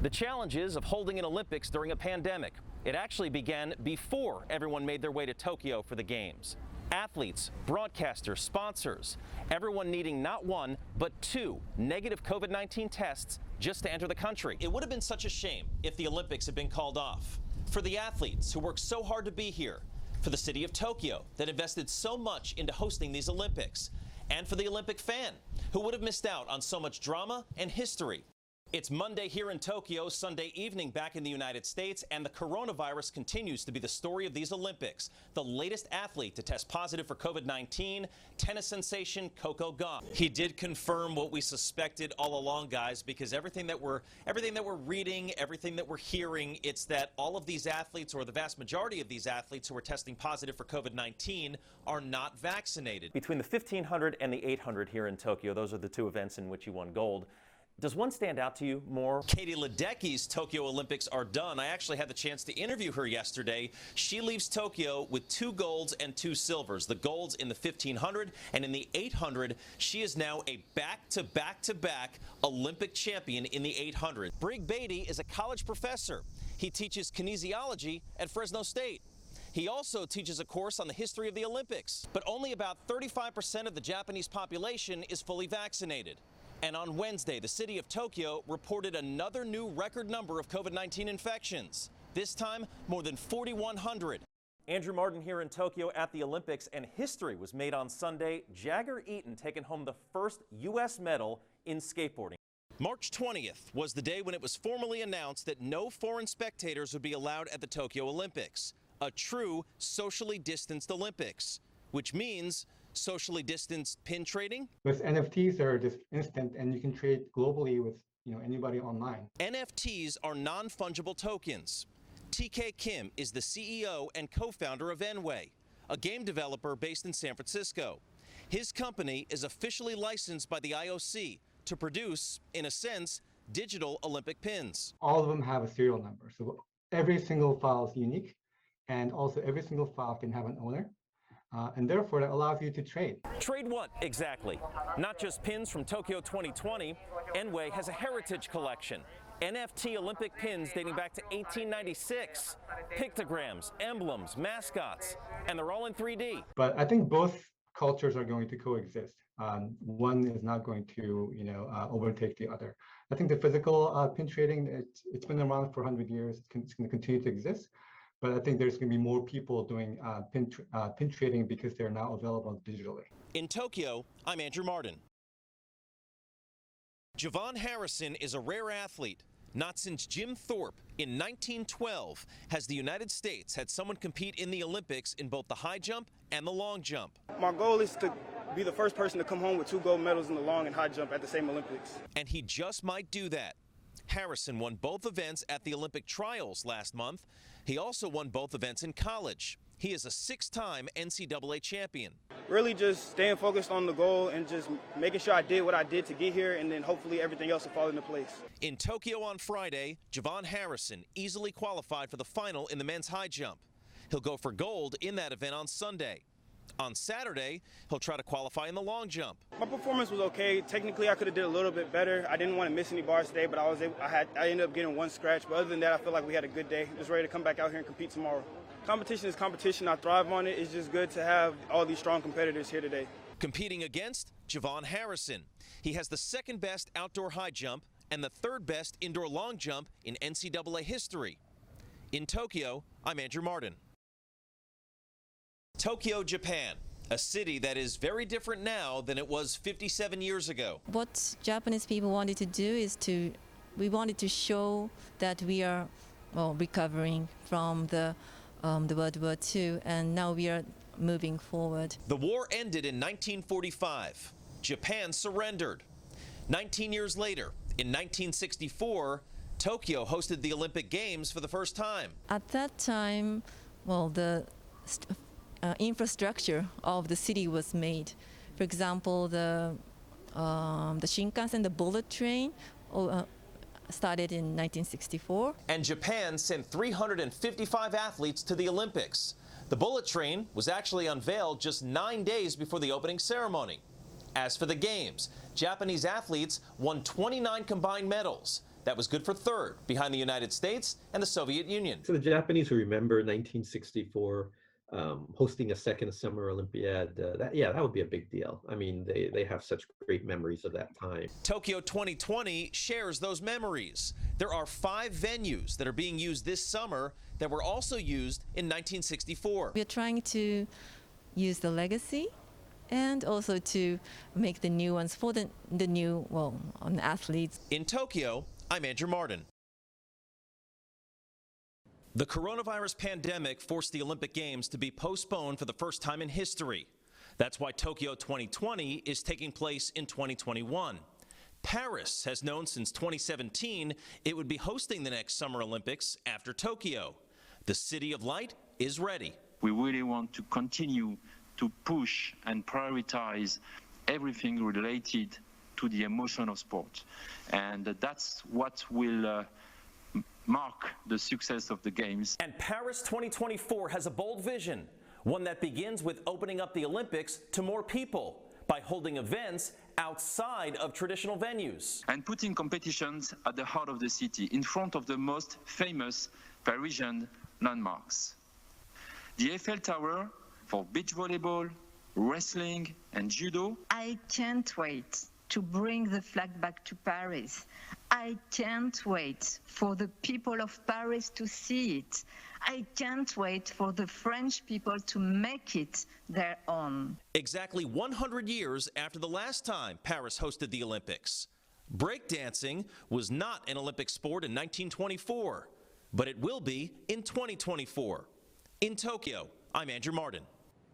The challenges of holding an Olympics during a pandemic. It actually began before everyone made their way to Tokyo for the Games. Athletes, broadcasters, sponsors, everyone needing not one, but two negative COVID-19 tests just to enter the country. It would have been such a shame if the Olympics had been called off. For the athletes who worked so hard to be here, for the city of Tokyo that invested so much into hosting these Olympics, and for the Olympic fan who would have missed out on so much drama and history. It's Monday here in Tokyo, Sunday evening back in the United States, and the coronavirus continues to be the story of these Olympics. The latest athlete to test positive for COVID-19, tennis sensation Coco Gauff. He did confirm what we suspected all along, guys, because everything that we're reading, everything that we're hearing, it's that all of these athletes, or the vast majority of these athletes who are testing positive for COVID-19, are not vaccinated. Between the 1500 and the 800 here in Tokyo, those are the two events in which you won gold. Does one stand out to you more? Katie Ledecky's Tokyo Olympics are done. I actually had the chance to interview her yesterday. She leaves Tokyo with 2 golds and 2 silvers. The golds in the 1500 and in the 800. She is now a back-to-back-to-back Olympic champion in the 800. Brig Beatty is a college professor. He teaches kinesiology at Fresno State. He also teaches a course on the history of the Olympics. But only about 35% of the Japanese population is fully vaccinated. And on Wednesday, the city of Tokyo reported another new record number of COVID-19 infections. This time, more than 4,100. Andrew Marden here in Tokyo at the Olympics, and history was made on Sunday. Jagger Eaton taking home the first U.S. medal in skateboarding. March 20th was the day when it was formally announced that no foreign spectators would be allowed at the Tokyo Olympics. A true socially distanced Olympics, which means socially distanced pin trading. With NFTs, they're just instant, and you can trade globally with anybody online. NFTs are non-fungible tokens. TK Kim is the CEO and co-founder of Enway, a game developer based in San Francisco. His company is officially licensed by the IOC to produce, in a sense, digital Olympic pins. All of them have a serial number, so every single file is unique, and also every single file can have an owner. And therefore, that allows you to trade. Trade what, exactly? Not just pins from Tokyo 2020. Enway has a heritage collection. NFT Olympic pins dating back to 1896. Pictograms, emblems, mascots, and they're all in 3D. But I think both cultures are going to coexist. One is not going to, overtake the other. I think the physical pin trading, it's been around for 100 years. It's going to continue to exist. But I think there's going to be more people doing pin trading because they're now available digitally. In Tokyo, I'm Andrew Marden. Javon Harrison is a rare athlete. Not since Jim Thorpe in 1912 has the United States had someone compete in the Olympics in both the high jump and the long jump. My goal is to be the first person to come home with 2 gold medals in the long and high jump at the same Olympics. And he just might do that. Harrison won both events at the Olympic trials last month. He also won both events in college. He is a 6-time NCAA champion. Really just staying focused on the goal and just making sure I did what I did to get here, and then hopefully everything else will fall into place. In Tokyo on Friday, Javon Harrison easily qualified for the final in the men's high jump. He'll go for gold in that event on Sunday. On Saturday, he'll try to qualify in the long jump. My performance was okay. Technically, I could have did a little bit better. I didn't want to miss any bars today, but I ended up getting 1 scratch. But other than that, I feel like we had a good day. Just ready to come back out here and compete tomorrow. Competition is competition. I thrive on it. It's just good to have all these strong competitors here today. Competing against Javon Harrison. He has the 2nd best outdoor high jump and the 3rd best indoor long jump in NCAA history. In Tokyo, I'm Andrew Marden. Tokyo, Japan, a city that is very different now than it was 57 years ago. What Japanese people wanted to do is we wanted to show that we are recovering from the World War II, and now we are moving forward. The war ended in 1945. Japan surrendered. 19 years later, in 1964, Tokyo hosted the Olympic Games for the first time. At that time, the infrastructure of the city was made. For example, the Shinkansen, the bullet train, started in 1964. And Japan sent 355 athletes to the Olympics. The bullet train was actually unveiled just 9 days before the opening ceremony. As for the Games, Japanese athletes won 29 combined medals. That was good for third, behind the United States and the Soviet Union. So the Japanese will remember 1964 hosting a second Summer Olympiad. That would be a big deal. I mean, they have such great memories of that time. Tokyo 2020 shares those memories. There are 5 venues that are being used this summer that were also used in 1964. We are trying to use the legacy and also to make the new ones for the new, athletes. In Tokyo, I'm Andrew Marden. The coronavirus pandemic forced the Olympic Games to be postponed for the first time in history. That's why Tokyo 2020 is taking place in 2021. Paris has known since 2017 it would be hosting the next Summer Olympics after Tokyo. The City of Light is ready. We really want to continue to push and prioritize everything related to the emotion of sport. And that's what will mark the success of the Games. And Paris 2024 has a bold vision, one that begins with opening up the Olympics to more people by holding events outside of traditional venues. And putting competitions at the heart of the city, in front of the most famous Parisian landmarks. The Eiffel Tower for beach volleyball, wrestling, and judo. I can't wait to bring the flag back to Paris. I can't wait for the people of Paris to see it. I can't wait for the French people to make it their own. Exactly 100 years after the last time Paris hosted the Olympics. Breakdancing was not an Olympic sport in 1924, but it will be in 2024. In Tokyo, I'm Andrew Marden.